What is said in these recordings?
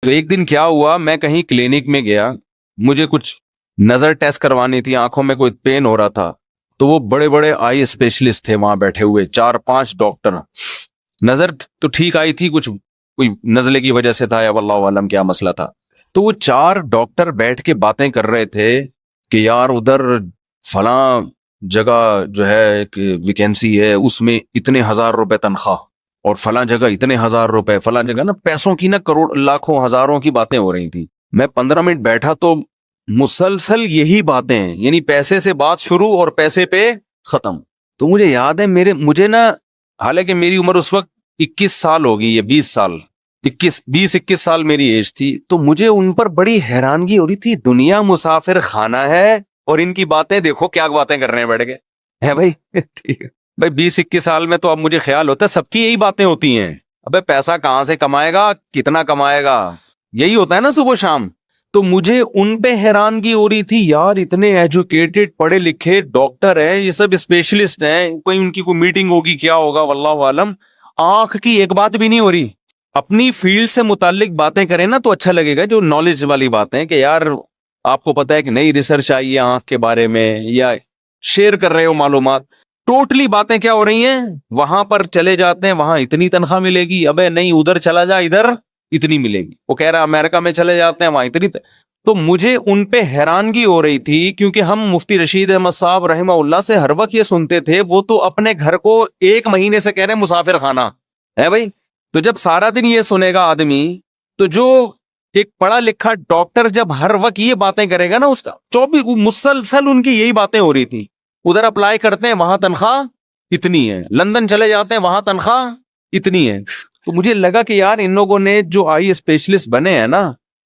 تو ایک دن کیا ہوا، میں کہیں کلینک میں گیا، مجھے کچھ نظر ٹیسٹ کوانی تھی، آنکھوں میں کوئی پین ہو رہا تھا، تو وہ بڑے بڑے آئی اسپیشلسٹ تھے وہاں بیٹھے ہوئے، 4-5 ڈاکٹر. نظر تو ٹھیک آئی تھی، کچھ کوئی نزلے کی وجہ سے تھا یا واللہ عالم کیا مسئلہ تھا. تو وہ 4 ڈاکٹر بیٹھ کے باتیں کر رہے تھے کہ یار ادھر فلاں جگہ جو ہے ایک ویکینسی ہے، اس میں اتنے ہزار روپے تنخواہ، اور فلاں جگہ اتنے ہزار روپے، فلاں جگہ نا پیسوں کی نا کروڑ لاکھوں ہزاروں کی باتیں ہو رہی تھی. میں 15 منٹ بیٹھا تو مسلسل یہی باتیں، یعنی پیسے سے بات شروع اور پیسے پہ ختم. تو مجھے یاد ہے مجھے نا، حالانکہ میری عمر اس وقت 21 سال ہوگی یا 20 سال، 21 سال میری ایج تھی، تو مجھے ان پر بڑی حیرانگی ہو رہی تھی. دنیا مسافر خانہ ہے اور ان کی باتیں دیکھو کیا باتیں کر رہے ہیں بیٹھ کے، ہے بھائی. ٹھیک ہے بھائی، 20-21 سال میں تو اب مجھے خیال ہوتا ہے سب کی یہی باتیں ہوتی ہیں. ابے پیسہ کہاں سے کمائے گا، کتنا کمائے گا، یہی ہوتا ہے نا صبح شام. تو مجھے ان پہ حیرانگی ہو رہی تھی، یار اتنے ایجوکیٹڈ پڑھے لکھے ڈاکٹر ہیں، یہ سب اسپیشلسٹ ہیں، کوئی ان کی کوئی میٹنگ ہوگی کیا ہوگا واللہ عالم، آنکھ کی ایک بات بھی نہیں ہو رہی. اپنی فیلڈ سے متعلق باتیں کریں نا تو اچھا لگے گا، جو نالج والی باتیں کہ یار آپ کو پتا ہے کہ نئی ریسرچ آئی ہے آنکھ کے بارے میں، یا شیئر کر رہے ہو معلومات. ٹوٹلی باتیں کیا ہو رہی ہیں، وہاں پر چلے جاتے ہیں وہاں اتنی تنخواہ ملے گی، ابے نہیں ادھر چلا جا ادھر اتنی ملے گی. وہ کہہ رہا امریکہ میں چلے جاتے ہیں وہاں اتنی تو مجھے ان پہ حیرانگی ہو رہی تھی، کیونکہ ہم مفتی رشید احمد صاحب رحمہ اللہ سے ہر وقت یہ سنتے تھے، وہ تو اپنے گھر کو 1 مہینے سے کہہ رہے ہیں مسافر خانہ ہے بھائی. تو جب سارا دن یہ سنے گا آدمی، تو جو ایک پڑھا لکھا ڈاکٹر جب ہر وقت یہ باتیں کرے گا نا، اس کا 24 مسلسل ان کی یہی باتیں ہو رہی تھی. ادھر اپلائی کرتے ہیں وہاں تنخواہ اتنی ہے، لندن چلے جاتے ہیں وہاں تنخواہ اتنی ہے. تو مجھے لگا کہ یار ان لوگوں نے جو آئی اسپیشلسٹ بنے ہیں نا،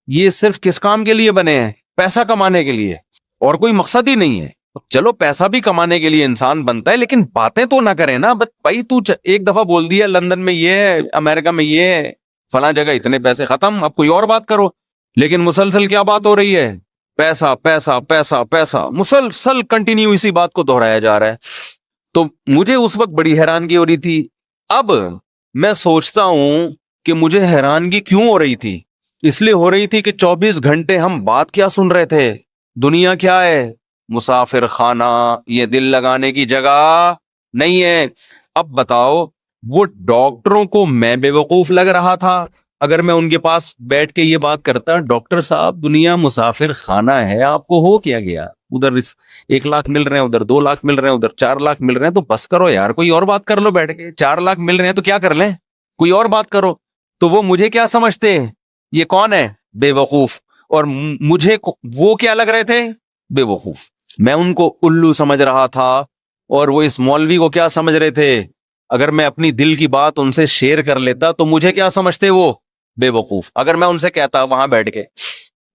یہ صرف کس کام کے لیے بنے ہیں؟ پیسہ کمانے کے لیے، اور کوئی مقصد ہی نہیں ہے. چلو پیسہ بھی کمانے کے لیے انسان بنتا ہے، لیکن باتیں تو نہ کرے نا. بس بھائی تو ایک دفعہ بول دیا لندن میں یہ ہے، امریکہ میں یہ ہے، فلاں جگہ اتنے پیسے، ختم. اب کوئی اور بات کرو. لیکن مسلسل کیا بات ہو رہی ہے؟ پیسہ پیسہ پیسہ پیسہ، مسلسل کنٹینیو اسی بات کو دہرایا جا رہا ہے. تو مجھے اس وقت بڑی حیرانگی ہو رہی تھی. اب میں سوچتا ہوں کہ مجھے حیرانگی کیوں ہو رہی تھی. اس لیے ہو رہی تھی کہ 24 گھنٹے ہم بات کیا سن رہے تھے، دنیا کیا ہے، مسافر خانہ، یہ دل لگانے کی جگہ نہیں ہے. اب بتاؤ، وہ ڈاکٹروں کو میں بے وقوف لگ رہا تھا اگر میں ان کے پاس بیٹھ کے یہ بات کرتا، ڈاکٹر صاحب دنیا مسافر خانہ ہے، آپ کو ہو کیا گیا، ادھر 1 لاکھ مل رہے ہیں، ادھر 2 لاکھ مل رہے ہیں، ادھر 4 لاکھ مل رہے ہیں، تو بس کرو یار، کوئی اور بات کر لو بیٹھ کے. 4 لاکھ مل رہے ہیں تو کیا کر لیں، کوئی اور بات کرو. تو وہ مجھے کیا سمجھتے ہیں، یہ کون ہے، بے وقوف، اور مجھے وہ کیا لگ رہے تھے، بے وقوف. میں ان کو الو سمجھ رہا تھا، اور وہ اس مولوی کو کیا سمجھ رہے تھے. اگر میں اپنی دل کی بات ان سے شیئر کر لیتا تو مجھے کیا سمجھتے وہ، بے وقوف. اگر میں ان سے کہتا وہاں بیٹھ کے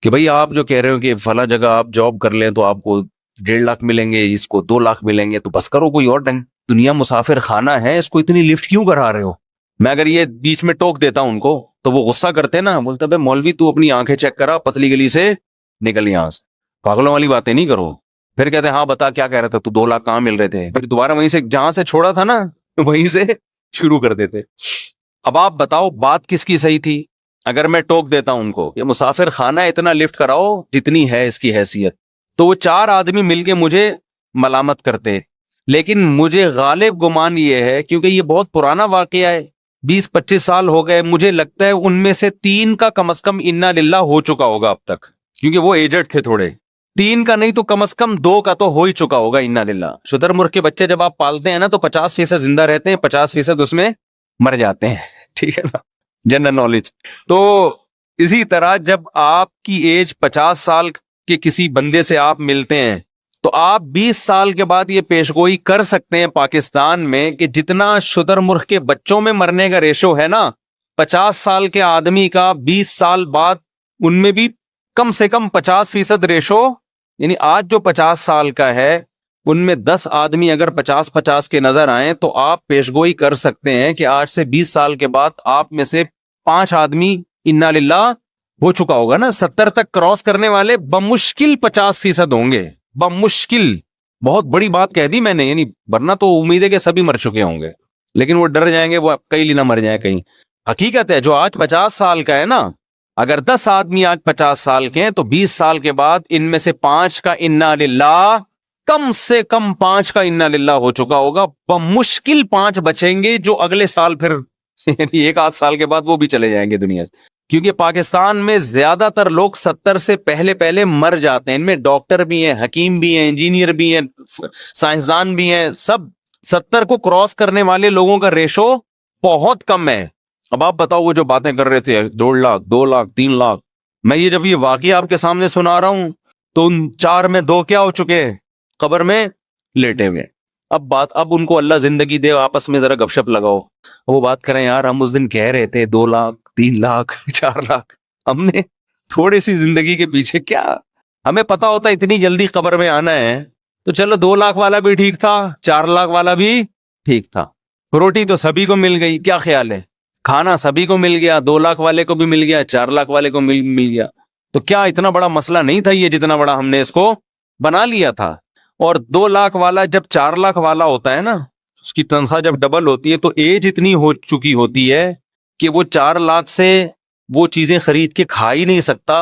کہ بھئی آپ جو کہہ رہے ہو کہ فلاں جگہ آپ جاب کر لیں تو آپ کو 1.5 لاکھ ملیں گے، اس کو 2 لاکھ ملیں گے، تو بس کرو، کوئی اور ڈنگ، دنیا مسافر خانہ ہے، اس کو اتنی لفٹ کیوں کرا رہے ہو. میں اگر یہ بیچ میں ٹوک دیتا ان کو تو وہ غصہ کرتے نا، بولتا بھائی مولوی تو اپنی آنکھیں چیک کرا، پتلی گلی سے نکل یہاں سے، پاگلوں والی باتیں نہیں کرو. پھر کہتے ہیں ہاں بتا کیا کہہ رہا تھا تو، 2 لاکھ کہاں مل رہے تھے، پھر دوبارہ وہیں سے جہاں سے چھوڑا تھا نا وہیں سے شروع کر دیتے. اب آپ بتاؤ بات کس کی صحیح تھی. اگر میں ٹوک دیتا ہوں ان کو کہ مسافر خانہ اتنا لفٹ کراؤ جتنی ہے اس کی حیثیت، تو وہ 4 آدمی مل کے مجھے ملامت کرتے. لیکن مجھے غالب گمان یہ ہے، کیونکہ یہ بہت پرانا واقعہ ہے، 20-25 سال ہو گئے، مجھے لگتا ہے ان میں سے 3 کا کم از کم انا للہ ہو چکا ہوگا اب تک، کیونکہ وہ ایجڈ تھے تھوڑے. 3 کا نہیں تو کم از کم 2 کا تو ہو ہی چکا ہوگا انا للہ. شدر مرغ کے بچے جب آپ پالتے ہیں نا تو 50% زندہ رہتے ہیں، 50% اس میں مر جاتے ہیں. ٹھیک ہے نا، جنرل نالج. تو اسی طرح جب آپ کی ایج 50 سال کے کسی بندے سے آپ ملتے ہیں تو آپ 20 سال کے بعد یہ پیشگوئی کر سکتے ہیں پاکستان میں کہ جتنا شدر مرغ کے بچوں میں مرنے کا ریشو ہے نا، 50 سال کے آدمی کا 20 سال بعد ان میں بھی کم سے کم 50% ریشو، یعنی آج جو 50 سال کا ہے ان میں 10 آدمی اگر 50-50 کے نظر آئیں تو آپ پیشگوئی کر سکتے ہیں کہ آج سے 20 سال کے بعد آپ میں سے 5 آدمی انا للہ ہو چکا ہوگا نا. 70 تک کراس کرنے والے بمشکل 50% ہوں گے، بمشکل. بہت بڑی بات کہہ دی میں نے، یعنی ورنہ تو امید ہے کہ سبھی مر چکے ہوں گے، لیکن وہ ڈر جائیں گے وہ کئی نہ مر جائیں کہیں. حقیقت ہے جو آج 50 سال کا ہے نا، اگر 10 آدمی آج 50 سال کے ہیں تو 20 سال کے بعد ان میں سے 5 کا انا للہ، کم سے کم 5 کا انا للہ ہو چکا ہوگا، بمشکل 5 بچیں گے جو اگلے سال پھر یعنی 1 آدھ سال کے بعد وہ بھی چلے جائیں گے دنیا سے. کیونکہ پاکستان میں زیادہ تر لوگ 70 سے پہلے مر جاتے ہیں. ان میں ڈاکٹر بھی ہیں، حکیم بھی ہیں، انجینئر بھی ہیں، سائنسدان بھی ہیں، سب 70 کو کراس کرنے والے لوگوں کا ریشو بہت کم ہے. اب آپ بتاؤ وہ جو باتیں کر رہے تھے 1.5 لاکھ 2 لاکھ 3 لاکھ، میں یہ جب یہ واقعہ آپ کے سامنے سنا رہا ہوں تو ان 4 میں 2 کیا ہو چکے، قبر میں لیٹے ہوئے. اب ان کو اللہ زندگی دے، آپس میں ذرا گپ شپ لگاؤ، وہ بات کریں یار ہم اس دن کہہ رہے تھے 2 لاکھ 3 لاکھ 4 لاکھ، ہم نے تھوڑی سی زندگی کے پیچھے کیا، ہمیں پتا ہوتا اتنی جلدی قبر میں آنا ہے تو چلو 2 لاکھ والا بھی ٹھیک تھا، 4 لاکھ والا بھی ٹھیک تھا. روٹی تو سبھی کو مل گئی، کیا خیال ہے، کھانا سبھی کو مل گیا، 2 لاکھ والے کو بھی مل گیا، 4 لاکھ والے کو مل گیا، تو کیا اتنا بڑا مسئلہ نہیں تھا یہ جتنا بڑا ہم نے اس کو بنا لیا تھا. اور 2 لاکھ والا جب 4 لاکھ والا ہوتا ہے نا، اس کی تنخواہ جب ڈبل ہوتی ہے تو ایج اتنی ہو چکی ہوتی ہے کہ وہ 4 لاکھ سے وہ چیزیں خرید کے کھا ہی نہیں سکتا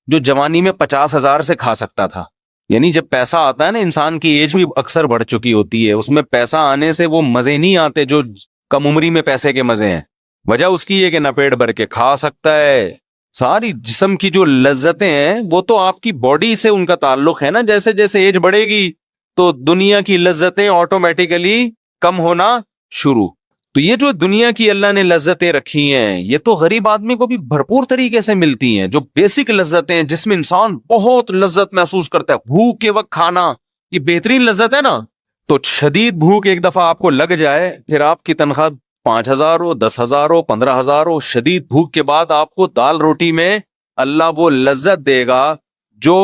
جو جوانی میں 50,000 سے کھا سکتا تھا. یعنی جب پیسہ آتا ہے نا، انسان کی ایج بھی اکثر بڑھ چکی ہوتی ہے، اس میں پیسہ آنے سے وہ مزے نہیں آتے جو کم عمری میں پیسے کے مزے ہیں. وجہ اس کی ہے کہ نہ پیٹ بھر کے کھا سکتا ہے، ساری جسم کی جو لذتیں ہیں وہ تو آپ کی باڈی سے ان کا تعلق ہے نا. جیسے جیسے ایج بڑھے گی تو دنیا کی لذتیں آٹومیٹیکلی کم ہونا شروع. تو یہ جو دنیا کی اللہ نے لذتیں رکھی ہیں یہ تو غریب آدمی کو بھی بھرپور طریقے سے ملتی ہیں، جو بیسک لذتیں ہیں جس میں انسان بہت لذت محسوس کرتا ہے. بھوک کے وقت کھانا یہ بہترین لذت ہے نا. تو شدید بھوک ایک دفعہ آپ کو لگ جائے، پھر آپ کی تنخواہ 5,000 ہو، 10,000 ہو، 15,000 ہو، شدید بھوک کے بعد آپ کو دال روٹی میں اللہ وہ لذت دے گا جو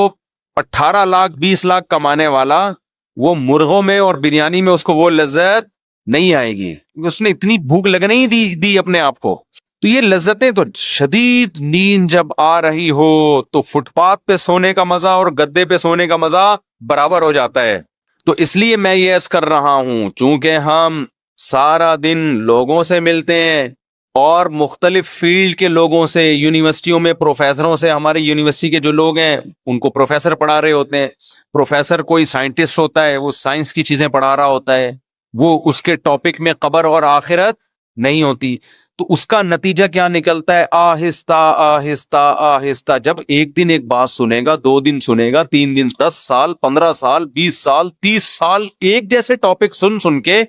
18 لاکھ 20 لاکھ کمانے والا وہ مرغوں میں اور بریانی میں اس کو وہ لذت نہیں آئے گی، اس نے اتنی بھوک لگنے ہی دی اپنے آپ کو. تو یہ لذتیں تو شدید نیند جب آ رہی ہو تو فٹ پاتھ پہ سونے کا مزہ اور گدے پہ سونے کا مزہ برابر ہو جاتا ہے. تو اس لیے میں یہ عرض کر رہا ہوں، چونکہ ہم سارا دن لوگوں سے ملتے ہیں اور مختلف فیلڈ کے لوگوں سے، یونیورسٹیوں میں پروفیسروں سے، ہماری یونیورسٹی کے جو لوگ ہیں ان کو پروفیسر پڑھا رہے ہوتے ہیں، پروفیسر کوئی سائنٹسٹ ہوتا ہے وہ سائنس کی چیزیں پڑھا رہا ہوتا ہے، وہ اس کے ٹاپک میں قبر اور آخرت نہیں ہوتی. تو اس کا نتیجہ کیا نکلتا ہے، آہستہ آہستہ آہستہ جب ایک دن ایک بات سنے گا، 2 دن سنے گا، 3 دن، 10 سال 15 سال 20 سال 30 سال ایک جیسے ٹاپک سن کے،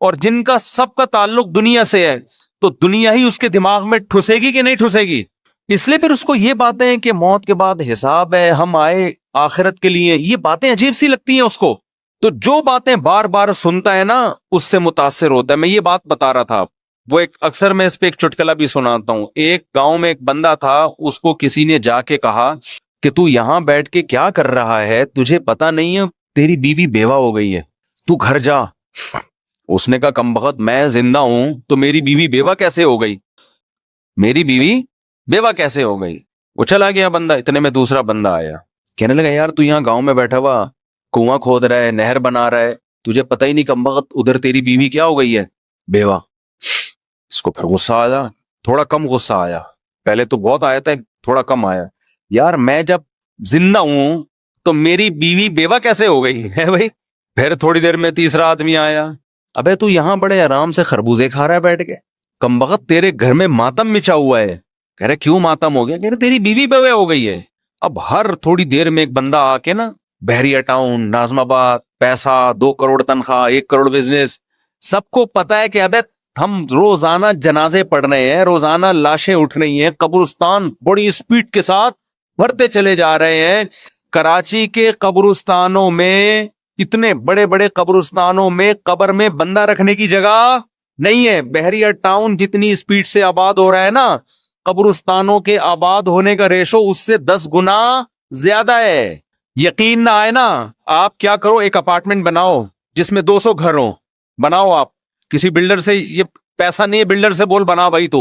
اور جن کا سب کا تعلق دنیا سے ہے، تو دنیا ہی اس کے دماغ میں ٹھسے گی کہ نہیں ٹھسے گی. اس لیے پھر اس کو یہ باتیں کہ موت کے بعد حساب ہے، ہم آئے آخرت کے لیے، یہ باتیں عجیب سی لگتی ہیں اس کو. تو جو باتیں بار بار سنتا ہے نا اس سے متاثر ہوتا ہے. میں یہ بات بتا رہا تھا، وہ اکثر میں اس پہ ایک چٹکلا بھی سناتا ہوں. ایک گاؤں میں ایک بندہ تھا، اس کو کسی نے جا کے کہا کہ تو یہاں بیٹھ کے کیا کر رہا ہے، تجھے پتا نہیں ہے تیری بیوی بیوہ ہو گئی ہے، تو گھر جا. اس نے کہا کمبخت میں زندہ ہوں تو میری بیوی بیوہ کیسے ہو گئی، میری بیوی بیوہ کیسے ہو گئی. وہ چلا گیا بندہ. اتنے میں دوسرا بندہ آیا، کہنے لگا یار تو یہاں گاؤں میں بیٹھا ہوا کنواں کھود رہا ہے، نہر بنا رہا ہے، تجھے پتہ ہی نہیں کمبخت ادھر تیری بیوی کیا ہو گئی ہے، بیوہ. اس کو پھر غصہ آیا، تھوڑا کم غصہ آیا، پہلے تو بہت آیا تھا، تھوڑا کم آیا. یار میں جب زندہ ہوں تو میری بیوی بیوہ کیسے ہو گئی ہے بھائی. پھر تھوڑی دیر میں تیسرا آدمی آیا، ابے تو یہاں بڑے آرام سے خربوزے کھا رہا ہے بیٹھ کے، کمبخت تیرے گھر میں ماتم مچا ہوا ہے. کہہ رہے کیوں ماتم ہو گیا، کہہ رہے تیری بیوی بیوہ ہو گئی ہے. اب ہر تھوڑی دیر میں ایک بندہ آ کے نا، بحریہ ٹاؤن، ناظم آباد، پیسہ، 2 کروڑ تنخواہ، 1 کروڑ بزنس، سب کو پتا ہے کہ ابے ہم روزانہ جنازے پڑھ رہے ہیں، روزانہ لاشیں اٹھ رہی ہیں، قبرستان بڑی سپیڈ کے ساتھ بھرتے چلے جا رہے ہیں. کراچی کے قبرستانوں میں، اتنے بڑے بڑے قبرستانوں میں قبر میں بندہ رکھنے کی جگہ نہیں ہے. بحریہ ٹاؤن جتنی سپیڈ سے آباد ہو رہا ہے نا، قبرستانوں کے آباد ہونے کا ریشو اس سے 10 گنا زیادہ ہے. یقین نہ آئے نا، آپ کیا کرو، ایک اپارٹمنٹ بناؤ جس میں 200 گھر ہوں، بناؤ آپ. کسی بلڈر سے، یہ پیسہ نہیں ہے بلڈر سے بول بنا بھائی، تو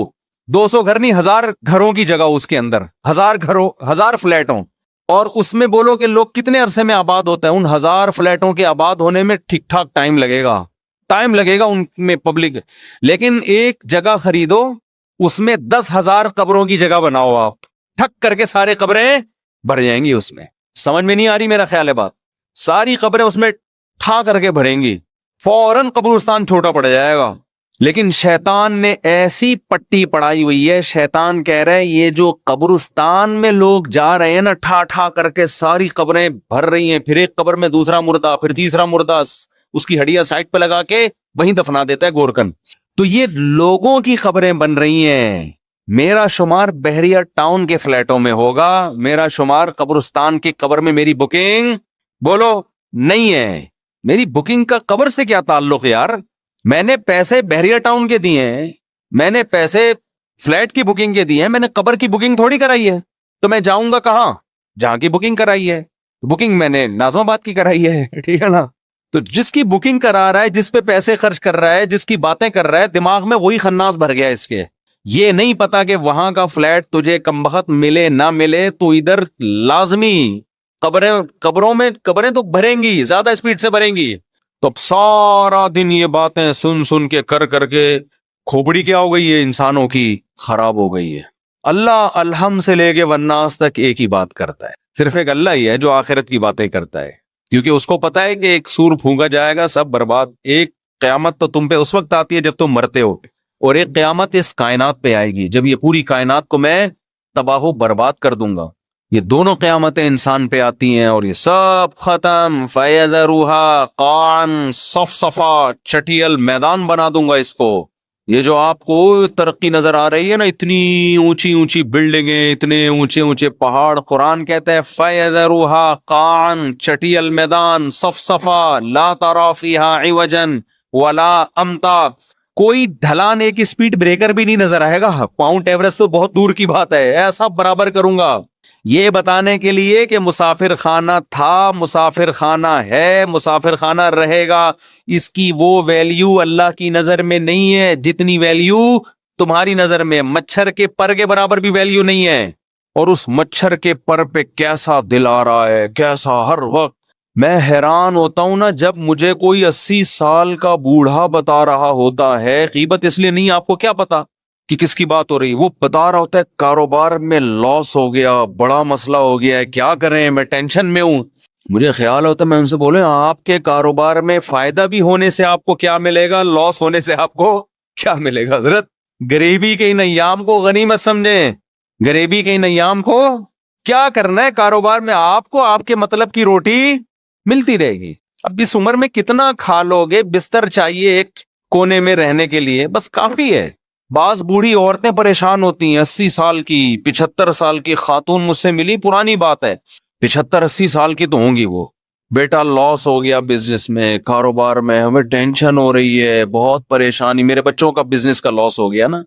200 گھر نہیں، 1000 گھروں کی جگہ اس کے اندر، 1000 گھروں، 1000 فلیٹ ہوں، اور اس میں بولو کہ لوگ کتنے عرصے میں آباد ہوتا ہے. ان 1000 فلیٹوں کے آباد ہونے میں ٹھیک ٹھاک ٹائم لگے گا ان میں پبلک. لیکن ایک جگہ خریدو، اس میں 10,000 قبروں کی جگہ بناؤ آپ، ٹھک کر کے سارے قبریں بھر جائیں گی اس میں. سمجھ میں نہیں آ رہی میرا خیال ہے بات؟ ساری قبریں اس میں ٹھا کر کے بھریں گی, فوراً قبرستان چھوٹا پڑ جائے گا. لیکن شیطان نے ایسی پٹی پڑائی ہوئی ہے, شیطان کہہ رہے یہ جو قبرستان میں لوگ جا رہے ہیں نا, ٹھا ٹھا کر کے ساری قبریں بھر رہی ہیں, پھر ایک قبر میں دوسرا مردہ, پھر تیسرا مردہ, اس کی ہڈیاں سائڈ پہ لگا کے وہیں دفنا دیتا ہے گورکن. تو یہ لوگوں کی قبریں بن رہی ہیں. میرا شمار بحریہ ٹاؤن کے فلیٹوں میں ہوگا, میرا شمار قبرستان کی قبر میں میری بکنگ بولو نہیں ہے. میری بکنگ کا قبر سے کیا تعلق یار؟ میں نے پیسے بحریہ ٹاؤن کے دیے ہیں, میں نے پیسے فلیٹ کی بکنگ کے دیے ہیں, میں نے قبر کی بکنگ تھوڑی کرائی ہے. تو میں جاؤں گا کہاں؟ جہاں کی بکنگ کرائی ہے. بکنگ میں نے ناظم آباد کی کرائی ہے, ٹھیک ہے نا. تو جس کی بکنگ کرا رہا ہے, جس پہ پیسے خرچ کر رہا ہے, جس کی باتیں کر رہا ہے, دماغ میں وہی خناس بھر گیا اس کے. یہ نہیں پتا کہ وہاں کا فلیٹ تجھے کمبخت ملے نہ ملے, تو ادھر لازمی قبروں میں قبریں تو بھریں گی, زیادہ اسپیڈ سے بھریں گی. تو اب سارا دن یہ باتیں سن سن کے کر کے کھوپڑی کیا ہو گئی ہے, انسانوں کی خراب ہو گئی ہے. اللہ الحم سے لے کے والناس تک ایک ہی بات کرتا ہے, صرف ایک اللہ ہی ہے جو آخرت کی باتیں کرتا ہے, کیونکہ اس کو پتا ہے کہ ایک سور پھونکا جائے گا, سب برباد. ایک قیامت تو تم پہ اس وقت آتی ہے جب تم مرتے ہو, اور ایک قیامت اس کائنات پہ آئے گی جب یہ پوری کائنات کو میں تباہ و برباد کر دوں گا. یہ دونوں قیامتیں انسان پہ آتی ہیں اور یہ سب ختم. فَيَذَرُهَا قَاعًا صَفْصَفًا, چٹیل میدان بنا دوں گا اس کو. یہ جو آپ کو ترقی نظر آ رہی ہے نا, اتنی اونچی اونچی بلڈنگیں, اتنے اونچے اونچے پہاڑ, قرآن کہتا ہے فَيَذَرُهَا قَاعًا, چٹیل میدان, صَفْصَفًا لَا تَرَىٰ فِيهَا عِوَجًا وَلَا أَمْتًا, کوئی ڈھلان, ایک سپیڈ بریکر بھی نہیں نظر آئے گا. ماؤنٹ ایوریسٹ تو بہت دور کی بات ہے, ایسا برابر کروں گا. یہ بتانے کے لیے کہ مسافر خانہ تھا, مسافر خانہ ہے, مسافر خانہ رہے گا. اس کی وہ ویلیو اللہ کی نظر میں نہیں ہے جتنی ویلیو تمہاری نظر میں. مچھر کے پر کے برابر بھی ویلیو نہیں ہے. اور اس مچھر کے پر پہ کیسا دل آ رہا ہے, کیسا ہر وقت. میں حیران ہوتا ہوں نا جب مجھے کوئی 80 سال کا بوڑھا بتا رہا ہوتا ہے, غیبت اس لیے نہیں, آپ کو کیا پتا کہ کس کی بات ہو رہی, وہ بتا رہا ہوتا ہے کاروبار میں لاس ہو گیا, بڑا مسئلہ ہو گیا ہے, کیا کریں, میں ٹینشن میں ہوں. مجھے خیال ہوتا ہے میں ان سے بولے, آپ کے کاروبار میں فائدہ بھی ہونے سے آپ کو کیا ملے گا, لاس ہونے سے آپ کو کیا ملے گا. حضرت غریبی کے ان ایام کو غنیمت سمجھیں, غریبی کے ان ایام کو کیا کرنا ہے کاروبار میں, آپ کو آپ کے مطلب کی روٹی ملتی رہے گی. اب اس عمر میں کتنا کھا لو گے, بستر چاہیے ایک کونے میں رہنے کے لیے, بس کافی ہے. بعض بوڑھی عورتیں پریشان ہوتی ہیں, 80 سال کی 75 سال کی خاتون مجھ سے ملی, پرانی بات ہے, 75-80 سال کی تو ہوں گی وہ. بیٹا لاس ہو گیا بزنس میں, کاروبار میں, ہمیں ٹینشن ہو رہی ہے, بہت پریشانی, میرے بچوں کا بزنس کا لاس ہو گیا نا.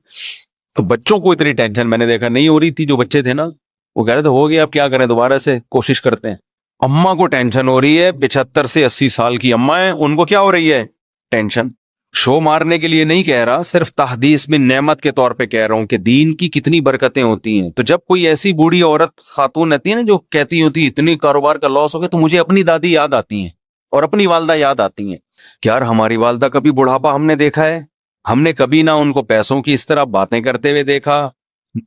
تو بچوں کو اتنی ٹینشن میں نے دیکھا نہیں ہو رہی تھی, جو بچے تھے نا وہ کہہ رہے تھے ہو گیا, اب کیا کریں, دوبارہ سے کوشش کرتے ہیں. اماں کو ٹینشن ہو رہی ہے, 75 سے 80 سال کی اماں ہیں, ان کو کیا ہو رہی ہے ٹینشن. شو مارنے کے لیے نہیں کہہ رہا, صرف تحدیث میں نعمت کے طور پہ کہہ رہا ہوں کہ دین کی کتنی برکتیں ہوتی ہیں. تو جب کوئی ایسی بوڑھی عورت خاتون رہتی ہے نا جو کہتی ہوتی اتنی کاروبار کا لاس ہو گیا, تو مجھے اپنی دادی یاد آتی ہیں اور اپنی والدہ یاد آتی ہیں. یار ہماری والدہ کبھی بڑھاپا ہم نے دیکھا ہے, ہم نے کبھی نہ ان کو پیسوں کی اس طرح باتیں کرتے ہوئے دیکھا.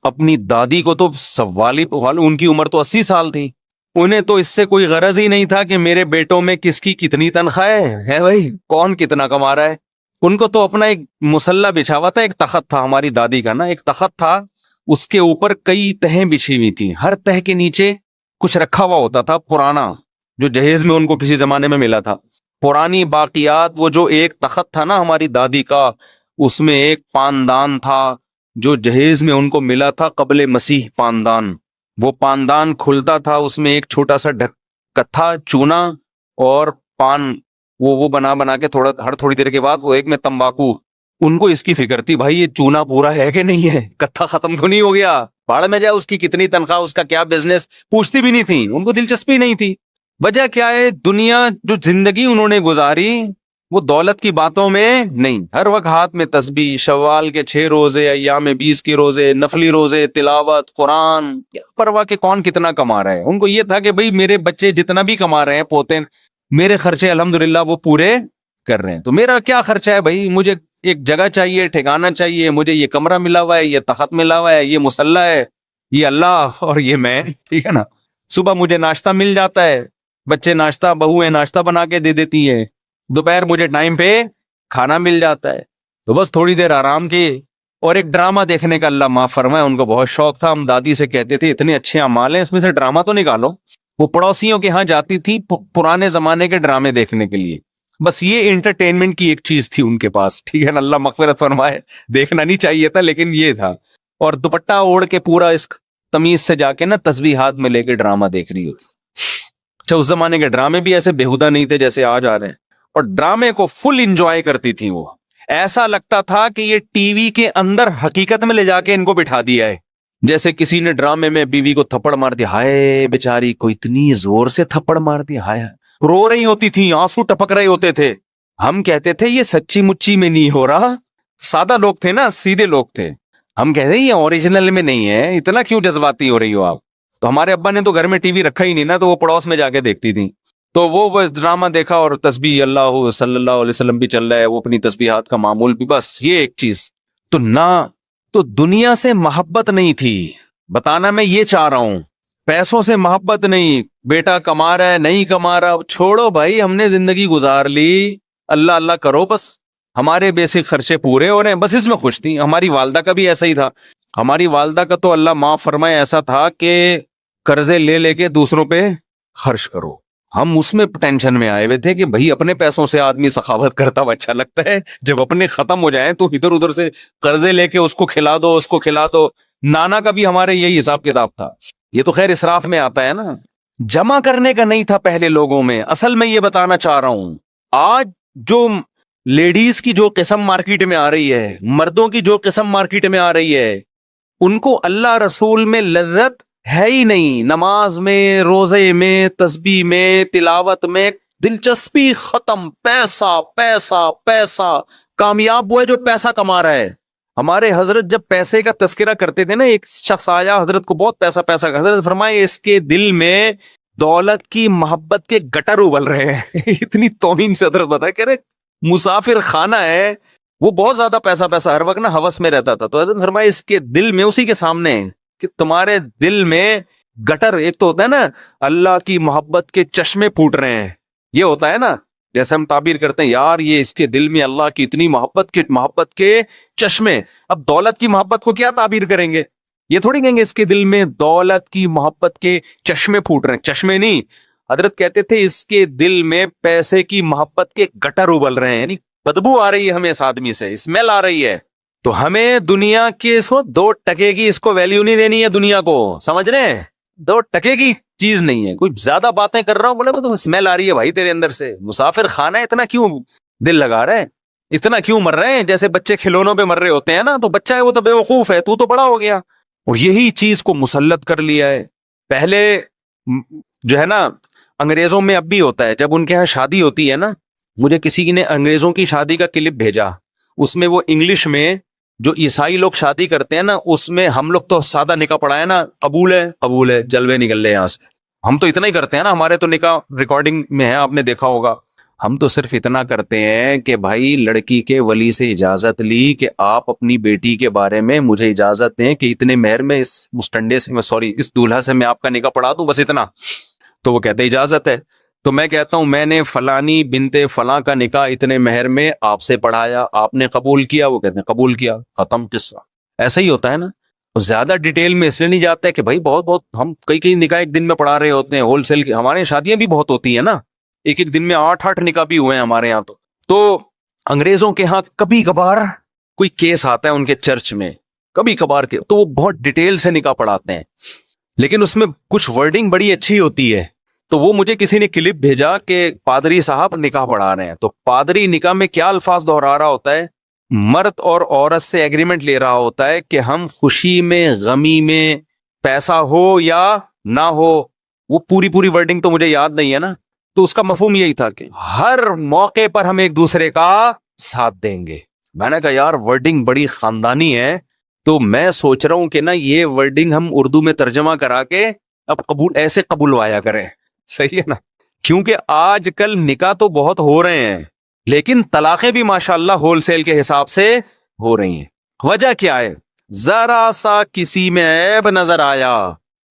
اپنی دادی کو تو سوالی ان کی عمر تو 80 سال تھی, انہیں تو اس سے کوئی غرض ہی نہیں تھا کہ میرے بیٹوں میں کس کی کتنی تنخواہ ہے بھائی, کون کتنا کما رہا ہے. ان کو تو اپنا ایک مسلح بچھا ہوا تھا, ایک تخت تھا ہماری دادی کا نا, ایک تخت تھا, اس کے اوپر کئی تہیں بچھی ہوئی تھی, ہر تہ کے نیچے کچھ رکھا ہوا ہوتا تھا پرانا, جو جہیز میں ان کو کسی زمانے میں ملا تھا, پرانی باقیات. وہ جو ایک تخت تھا نا ہماری دادی کا, اس میں ایک پاندان تھا جو جہیز میں ان کو ملا تھا قبل مسیح پاندان. وہ پاندان کھلتا تھا, اس میں ایک چھوٹا سا کتھا چونا اور پان, وہ بنا کے ہر تھوڑی دیر کے بعد وہ ایک میں تمباکو. ان کو اس کی فکر تھی بھائی یہ چونا پورا ہے کہ نہیں ہے, کتھا ختم تو نہیں ہو گیا, باڑ میں جائے, اس کی کتنی تنخواہ, اس کا کیا بزنس, پوچھتی بھی نہیں تھی, ان کو دلچسپی نہیں تھی. وجہ کیا ہے, دنیا جو زندگی انہوں نے گزاری وہ دولت کی باتوں میں نہیں, ہر وقت ہاتھ میں تسبیح, شوال کے 6 روزے, ایام 20 کے روزے, نفلی روزے, تلاوت قرآن, کیا پرواہ کہ کون کتنا کما رہا ہے. ان کو یہ تھا کہ بھئی میرے بچے جتنا بھی کما رہے ہیں پوتے, میرے خرچے الحمدللہ وہ پورے کر رہے ہیں, تو میرا کیا خرچہ ہے بھائی, مجھے ایک جگہ چاہیے, ٹھکانہ چاہیے, مجھے یہ کمرہ ملا ہوا ہے, یہ تخت ملا ہوا ہے, یہ مصلی ہے, یہ اللہ اور یہ میں، ٹھیک ہے نا. صبح مجھے ناشتہ مل جاتا ہے، بچے ناشتہ، بہویں ناشتہ بنا کے دے دیتی ہیں، دوپہر مجھے ٹائم پہ کھانا مل جاتا ہے، تو بس تھوڑی دیر آرام کی. اور ایک ڈرامہ دیکھنے کا اللہ معاف فرمائے ان کو بہت شوق تھا. ہم دادی سے کہتے تھے اتنے اچھے اعمال ہیں اس میں سے ڈرامہ تو نکالو. وہ پڑوسیوں کے ہاں جاتی تھی پرانے زمانے کے ڈرامے دیکھنے کے لیے. بس یہ انٹرٹینمنٹ کی ایک چیز تھی ان کے پاس، ٹھیک ہے نا، اللہ مغفرت فرمائے. دیکھنا نہیں چاہیے تھا لیکن یہ تھا. اور دوپٹہ اوڑھ کے پورا اس تمیز سے جا کے نا تسبیح ہاتھ میں لے کے ڈرامہ دیکھ رہی ہو. اچھا، اس زمانے کے ڈرامے بھی ایسے بےہودہ نہیں تھے جیسے آج آ رہے ہیں. اور ڈرامے کو فل انجوائے کرتی تھی وہ. ایسا لگتا تھا کہ یہ ٹی وی کے اندر حقیقت میں لے جا کے ان کو بٹھا دیا ہے. جیسے کسی نے ڈرامے میں بیوی کو تھپڑ مار دیا، ہائے بیچاری کو اتنی زور سے تھپڑ مار دیا، ہائے، رو رہی ہوتی تھی، آنسو ٹپک رہے ہوتے تھے. ہم کہتے تھے یہ سچی مچی میں نہیں ہو رہا. سادہ لوگ تھے نا، سیدھے لوگ تھے. ہم کہتے ہیں یہ اوریجنل میں نہیں ہے، اتنا کیوں جذباتی ہو رہی ہو آپ. تو ہمارے ابا نے تو گھر میں ٹی وی رکھا ہی نہیں نا، تو وہ پڑوس میں جا کے دیکھتی تھی. تو وہ ڈرامہ دیکھا اور تسبیح اللہ صلی اللہ علیہ وسلم بھی چل رہا ہے، وہ اپنی تسبیحات کا معمول بھی، بس یہ ایک چیز. تو نہ تو دنیا سے محبت نہیں تھی، بتانا میں یہ چاہ رہا ہوں. پیسوں سے محبت نہیں، بیٹا کما رہا ہے نہیں کما رہا، چھوڑو بھائی، ہم نے زندگی گزار لی، اللہ اللہ کرو، بس ہمارے بیسک خرچے پورے ہو رہے ہیں، بس اس میں خوش تھی. ہماری والدہ کا بھی ایسا ہی تھا. ہماری والدہ کا تو اللہ معاف فرمائے ایسا تھا کہ قرضے لے لے کے دوسروں پہ خرچ کرو. ہم اس میں ٹینشن میں آئے ہوئے تھے کہ بھائی اپنے پیسوں سے آدمی سخاوت کرتا ہوا اچھا لگتا ہے، جب اپنے ختم ہو جائیں تو ادھر ادھر سے قرضے لے کے اس کو کھلا دو، اس کو کھلا دو. نانا کا بھی ہمارے یہی حساب کتاب تھا. یہ تو خیر اسراف میں آتا ہے نا، جمع کرنے کا نہیں تھا پہلے لوگوں میں. اصل میں یہ بتانا چاہ رہا ہوں، آج جو لیڈیز کی جو قسم مارکیٹ میں آ رہی ہے، مردوں کی جو قسم مارکیٹ میں آ رہی ہے، ان کو اللہ رسول میں لذت ہے ہی نہیں. نماز میں، روزے میں، تسبیح میں، تلاوت میں دلچسپی ختم. پیسہ پیسہ پیسہ. کامیاب وہ ہے جو پیسہ کما رہا ہے. ہمارے حضرت جب پیسے کا تذکرہ کرتے تھے نا، ایک شخص آیا حضرت کو بہت پیسہ پیسہ، حضرت فرمائے اس کے دل میں دولت کی محبت کے گٹر ابل رہے ہیں. اتنی توہین سے حضرت بتایا، کہہ رہے مسافر خانہ ہے، وہ بہت زیادہ پیسہ پیسہ ہر وقت نا ہوس میں رہتا تھا. تو حضرت فرمائے اس کے دل میں، اسی کے سامنے کہ تمہارے دل میں گٹر، ایک تو ہوتا ہے نا اللہ کی محبت کے چشمے پھوٹ رہے ہیں، یہ ہوتا ہے نا، جیسے ہم تعبیر کرتے ہیں یار یہ اس کے دل میں اللہ کی اتنی محبت کے چشمے. اب دولت کی محبت کو کیا تعبیر کریں گے؟ یہ تھوڑی کہیں گے اس کے دل میں دولت کی محبت کے چشمے پھوٹ رہے ہیں. چشمے نہیں، حضرت کہتے تھے اس کے دل میں پیسے کی محبت کے گٹر ابل رہے ہیں، یعنی بدبو آ رہی ہے ہمیں اس آدمی سے، اسمیل آ رہی ہے. تو ہمیں دنیا کے 2 ٹکے کی اس کو ویلیو نہیں دینی ہے. دنیا کو سمجھ رہے ہیں، 2 ٹکے کی چیز نہیں ہے. کوئی زیادہ باتیں کر رہا ہوں، بولے تو اسمیل آ رہی ہے بھائی تیرے اندر سے. مسافر خانہ ہے، اتنا کیوں دل لگا رہے ہیں، اتنا کیوں مر رہے ہیں؟ جیسے بچے کھلونوں پہ مر رہے ہوتے ہیں نا، تو بچہ ہے وہ تو بے وقوف ہے، تو بڑا ہو گیا. اور یہی چیز کو مسلط کر لیا ہے. پہلے جو ہے نا انگریزوں میں اب بھی ہوتا ہے، جب ان کے ہاں شادی ہوتی ہے نا، مجھے کسی نے انگریزوں کی شادی کا کلپ بھیجا، اس میں وہ انگلش میں جو عیسائی لوگ شادی کرتے ہیں نا، اس میں ہم لوگ تو سادہ نکاح پڑھا ہے نا، قبول ہے قبول ہے، جلوے نکل لے یہاں سے. ہم تو اتنا ہی کرتے ہیں نا، ہمارے تو نکاح ریکارڈنگ میں ہے، آپ نے دیکھا ہوگا. ہم تو صرف اتنا کرتے ہیں کہ بھائی لڑکی کے ولی سے اجازت لی کہ آپ اپنی بیٹی کے بارے میں مجھے اجازت دیں کہ اتنے مہر میں اس مستنڈے سے، اس دولہا سے میں آپ کا نکاح پڑھا دوں، بس اتنا. تو وہ کہتے اجازت ہے. تو میں کہتا ہوں میں نے فلانی بنتے فلاں کا نکاح اتنے مہر میں آپ سے پڑھایا، آپ نے قبول کیا؟ وہ کہتے ہیں قبول کیا، ختم قصہ. ایسا ہی ہوتا ہے نا. زیادہ ڈیٹیل میں اس لیے نہیں جاتا ہے کہ بھائی بہت ہم کئی نکاح ایک دن میں پڑھا رہے ہوتے ہیں، ہول سیل کی. ہمارے شادیاں بھی بہت ہوتی ہیں نا، ایک دن میں 8 نکاح بھی ہوئے ہیں ہمارے یہاں. تو انگریزوں کے ہاں کبھی کبھار کوئی کیس آتا ہے ان کے چرچ میں، کبھی کبھار کے، تو وہ بہت ڈیٹیل سے نکاح پڑھاتے ہیں، لیکن اس میں کچھ ورڈنگ بڑی اچھی ہوتی ہے. تو وہ مجھے کسی نے کلپ بھیجا کہ پادری صاحب نکاح پڑھا رہے ہیں، تو پادری نکاح میں کیا الفاظ دہرا رہا ہوتا ہے؟ مرد اور عورت سے ایگریمنٹ لے رہا ہوتا ہے کہ ہم خوشی میں، غمی میں، پیسہ ہو یا نہ ہو، وہ پوری ورڈنگ تو مجھے یاد نہیں ہے نا. تو اس کا مفہوم یہی تھا کہ ہر موقع پر ہم ایک دوسرے کا ساتھ دیں گے. میں نے کہا یار ورڈنگ بڑی خاندانی ہے. تو میں سوچ رہا ہوں کہ نا یہ ورڈنگ ہم اردو میں ترجمہ کرا کے اب ایسے قبولوایا کریں. صحیح ہے نا؟ کیونکہ آج کل نکاح تو بہت ہو رہے ہیں، لیکن طلاقیں بھی ماشاءاللہ ہول سیل کے حساب سے ہو رہی ہیں. وجہ کیا ہے؟ ذرا سا کسی میں عیب نظر آیا،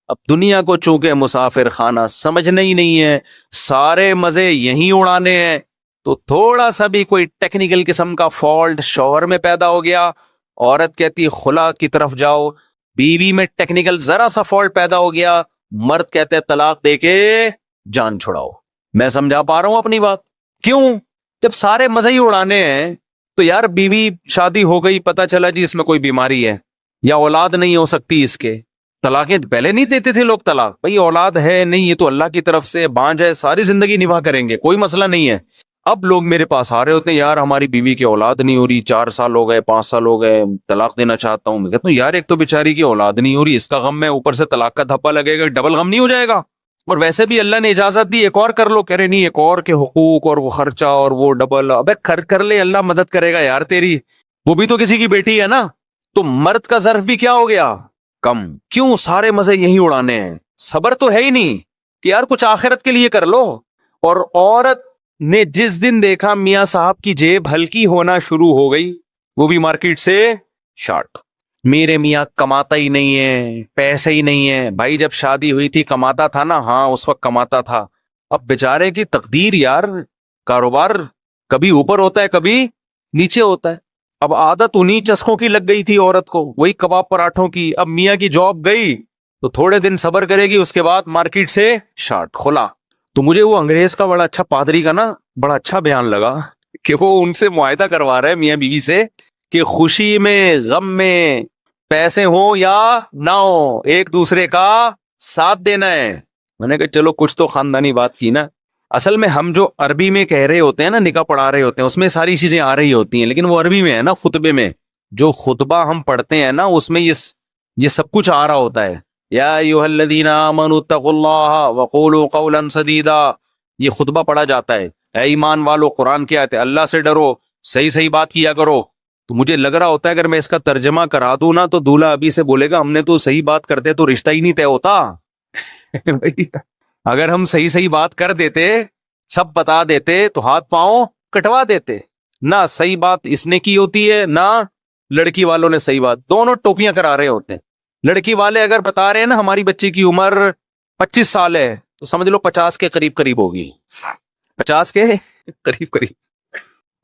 اب دنیا کو چونکہ مسافر خانہ سمجھنا ہی نہیں ہے، سارے مزے یہیں اڑانے ہیں، تو تھوڑا سا بھی کوئی ٹیکنیکل قسم کا فالٹ شوہر میں پیدا ہو گیا، عورت کہتی خلا کی طرف جاؤ، بیوی میں ٹیکنیکل ذرا سا فالٹ پیدا ہو گیا، مرد کہتے طلاق دے کے جان چھڑاؤ۔ میں سمجھا پا رہا ہوں اپنی بات؟ کیوں؟ جب سارے مزے ہی اڑانے ہیں تو یار بیوی شادی ہو گئی، پتہ چلا جی اس میں کوئی بیماری ہے یا اولاد نہیں ہو سکتی اس کے، طلاقیں پہلے نہیں دیتے تھے لوگ، طلاق بھائی اولاد ہے نہیں، یہ تو اللہ کی طرف سے، بانجھ ہے، ساری زندگی نبھا کریں گے، کوئی مسئلہ نہیں ہے۔ اب لوگ میرے پاس آ رہے ہوتے ہیں، یار ہماری بیوی کی اولاد نہیں ہو رہی، 4 سال ہو گئے، 5 سال ہو گئے، طلاق دینا چاہتا ہوں۔ میں کہتا ہوں یار ایک تو بیچاری کی اولاد نہیں ہو رہی، اس کا غم ہے، اوپر سے طلاق کا دھپا لگے گا، ڈبل غم نہیں ہو جائے گا؟ اور ویسے بھی اللہ نے اجازت دی ایک اور کر لو، کہہ رہے نہیں ایک اور کے حقوق اور وہ خرچہ اور وہ ڈبل، ابے کر لے، اللہ مدد کرے گا یار تیری، وہ بھی تو کسی کی بیٹی ہے نا۔ تو مرد کا ظرف بھی کیا ہو گیا؟ کم۔ کیوں؟ سارے مزے یہی اڑانے ہیں، صبر تو ہے ہی نہیں کہ یار کچھ آخرت کے لیے کر لو۔ اور عورت نے جس دن دیکھا میاں صاحب کی جیب ہلکی ہونا شروع ہو گئی، وہ بھی مارکیٹ سے شارٹ، میرے میاں کماتا ہی نہیں ہے، پیسے ہی نہیں ہے۔ بھائی جب شادی ہوئی تھی کماتا تھا نا؟ ہاں اس وقت کماتا تھا، اب بیچارے کی تقدیر یار، کاروبار کبھی اوپر ہوتا ہے کبھی نیچے ہوتا ہے، اب عادت انہی چسکوں کی لگ گئی تھی عورت کو، وہی کباب پراٹھوں کی۔ اب میاں کی جاب گئی تو تھوڑے دن صبر کرے گی، اس کے بعد مارکیٹ سے شارٹ، کھلا۔ تو مجھے وہ انگریز کا بڑا اچھا پادری کا نا بڑا اچھا بیان لگا کہ وہ ان سے معاہدہ کروا رہے میاں بیوی سے کہ خوشی میں غم میں پیسے ہوں یا نہ ہو ایک دوسرے کا ساتھ دینا ہے۔ میں نے کہا چلو کچھ تو خاندانی بات کی نا۔ اصل میں ہم جو عربی میں کہہ رہے ہوتے ہیں نا، نکاح پڑھا رہے ہوتے ہیں، اس میں ساری چیزیں آ رہی ہوتی ہیں، لیکن وہ عربی میں ہے نا، خطبے میں جو خطبہ ہم پڑھتے ہیں نا اس میں یہ سب کچھ آ رہا ہوتا ہے۔ یا ایھا الذین آمنوا اتقوا اللہ وقولوا قولا سدیدا، یہ خطبہ پڑھا جاتا ہے، اے ایمان والو، قرآن کی آیت ہے، اللہ سے ڈرو، صحیح بات کیا کرو۔ تو مجھے لگ رہا ہوتا ہے اگر میں اس کا ترجمہ کرا دوں نا تو دولہا ابھی سے بولے گا ہم نے تو صحیح بات کرتے تو رشتہ ہی نہیں طے ہوتا۔ اگر ہم صحیح بات کر دیتے، سب بتا دیتے تو ہاتھ پاؤں کٹوا دیتے، نہ صحیح بات اس نے کی ہوتی ہے نہ لڑکی والوں نے صحیح بات، دونوں ٹوپیاں کرا رہے ہوتے ہیں۔ لڑکی والے اگر بتا رہے ہیں نا ہماری بچی کی عمر 25 سال ہے تو سمجھ لو 50 کے قریب ہوگی، 50 کے قریب۔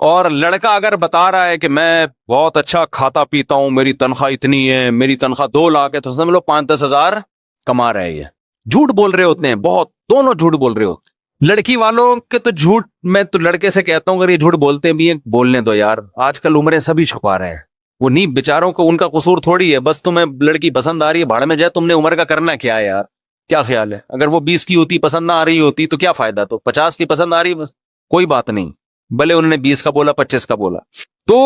اور لڑکا اگر بتا رہا ہے کہ میں بہت اچھا کھاتا پیتا ہوں، میری تنخواہ اتنی ہے، میری تنخواہ 2 لاکھ ہے، تو سمجھ لو 5-10 ہزار کما رہے ہیں۔ یہ جھوٹ بول رہے ہوتے ہیں، بہت، دونوں جھوٹ بول رہے ہوتے۔ لڑکی والوں کے تو جھوٹ، میں تو لڑکے سے کہتا ہوں اگر یہ جھوٹ بولتے بھی ہیں بولنے دو یار، آج کل عمریں سبھی چھپا رہے ہیں، وہ نہیں بیچاروں کو، ان کا قصور تھوڑی ہے، بس تمہیں لڑکی پسند آ رہی ہے، بھاڑ میں جائے، تم نے عمر کا کرنا کیا ہے یار؟ کیا خیال ہے؟ اگر وہ 20 کی ہوتی پسند نہ آ رہی ہوتی تو کیا فائدہ؟ تو 50 کی پسند آ رہی، بس کوئی بات نہیں، بھلے انہوں نے 20 کا بولا 25 کا بولا۔ تو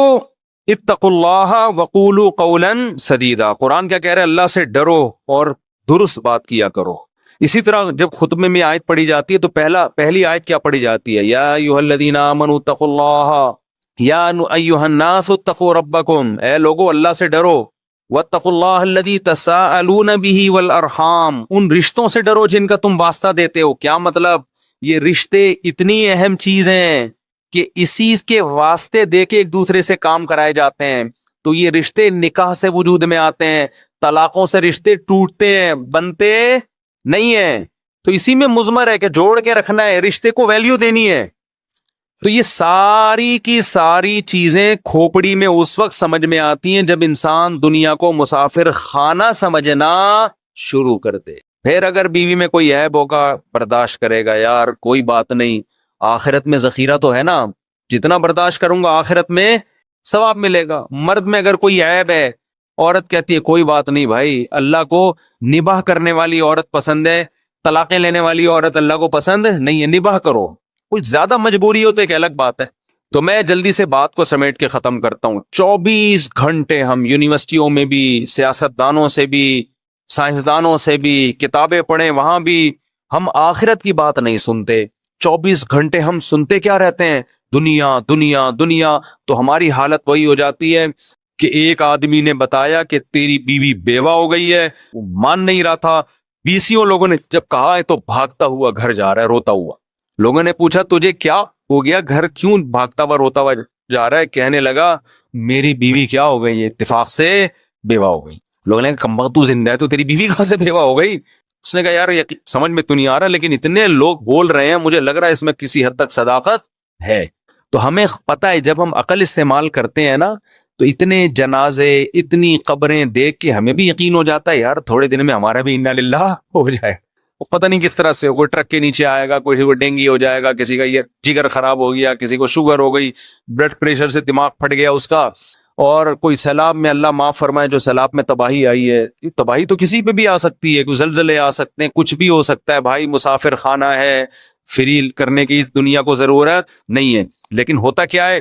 اتقوا اللہ وقولوا قولا سدیدا، قرآن کیا کہہ رہے ہیں؟ اللہ سے ڈرو اور درست بات کیا کرو۔ اسی طرح جب خطبے میں آیت پڑھی جاتی ہے تو پہلی آیت کیا پڑھی جاتی ہے؟ یا ایھا الذین آمنوا اتقوا اللہ یا ایھا الناس اتقوا ربکم، اے لوگو اللہ سے ڈرو، واتقوا اللہ الذی تساءلون بہ والارحام، ان رشتوں سے ڈرو جن کا تم واسطہ دیتے ہو۔ کیا مطلب؟ یہ رشتے اتنی اہم چیز ہیں کہ اسی کے واسطے دے کے ایک دوسرے سے کام کرائے جاتے ہیں، تو یہ رشتے نکاح سے وجود میں آتے ہیں، طلاقوں سے رشتے ٹوٹتے ہیں، بنتے نہیں ہیں۔ تو اسی میں مضمر ہے کہ جوڑ کے رکھنا ہے، رشتے کو ویلیو دینی ہے۔ تو یہ ساری کی ساری چیزیں کھوپڑی میں اس وقت سمجھ میں آتی ہیں جب انسان دنیا کو مسافر خانہ سمجھنا شروع کر دے۔ پھر اگر بیوی میں کوئی عیب ہوگا برداشت کرے گا، یار کوئی بات نہیں، آخرت میں ذخیرہ تو ہے نا، جتنا برداشت کروں گا آخرت میں ثواب ملے گا۔ مرد میں اگر کوئی عیب ہے، عورت کہتی ہے کوئی بات نہیں بھائی، اللہ کو نباہ کرنے والی عورت پسند ہے، طلاقیں لینے والی عورت اللہ کو پسند نہیں ہے، نباہ کرو۔ کچھ زیادہ مجبوری ہو تو ایک الگ بات ہے۔ تو میں جلدی سے بات کو سمیٹ کے ختم کرتا ہوں۔ 24 گھنٹے ہم یونیورسٹیوں میں بھی، سیاستدانوں سے بھی، سائنسدانوں سے بھی کتابیں پڑھیں، وہاں بھی ہم آخرت کی بات نہیں سنتے۔ 24 گھنٹے ہم سنتے کیا رہتے ہیں؟ دنیا دنیا دنیا۔ تو ہماری حالت وہی ہو جاتی ہے کہ ایک آدمی نے بتایا کہ تیری بیوی بیوہ ہو گئی ہے، وہ مان نہیں رہا تھا، 20 لوگوں نے جب کہا ہے تو بھاگتا ہوا گھر جا رہا ہے، روتا ہوا۔ لوگوں نے پوچھا تجھے کیا ہو گیا، گھر کیوں بھاگتا ہوا روتا ہوا جا رہا ہے؟ کہنے لگا میری بیوی کیا ہو گئی ہے، اتفاق سے بیوہ ہو گئی. لوگوں نے کہا کمبخت تو زندہ ہے تو تیری بیوی کہاں سے بیوہ ہو گئی؟ اس نے کہا یار یہ سمجھ میں تو نہیں آ رہا لیکن اتنے لوگ بول رہے ہیں مجھے لگ رہا ہے اس میں کسی حد تک صداقت ہے. تو ہمیں پتہ ہے جب ہم عقل استعمال کرتے ہیں نا تو اتنے جنازے اتنی قبریں دیکھ کے ہمیں بھی یقین ہو جاتا ہے یار تھوڑے دن میں ہمارا بھی انا للہ ہو جائے. پتہ نہیں کس طرح سے کوئی ٹرک کے نیچے آئے گا, کوئی کو ڈینگی ہو جائے گا, کسی کا یہ جگر خراب ہو گیا, کسی کو شوگر ہو گئی, بلڈ پریشر سے دماغ پھٹ گیا اس کا, اور کوئی سیلاب میں اللہ معاف فرمائے جو سیلاب میں تباہی آئی ہے. یہ تباہی تو کسی پہ بھی آ سکتی ہے, کوئی زلزلے آ سکتے ہیں, کچھ بھی ہو سکتا ہے بھائی. مسافر خانہ ہے, فری کرنے کی دنیا کو ضرورت نہیں ہے. لیکن ہوتا کیا ہے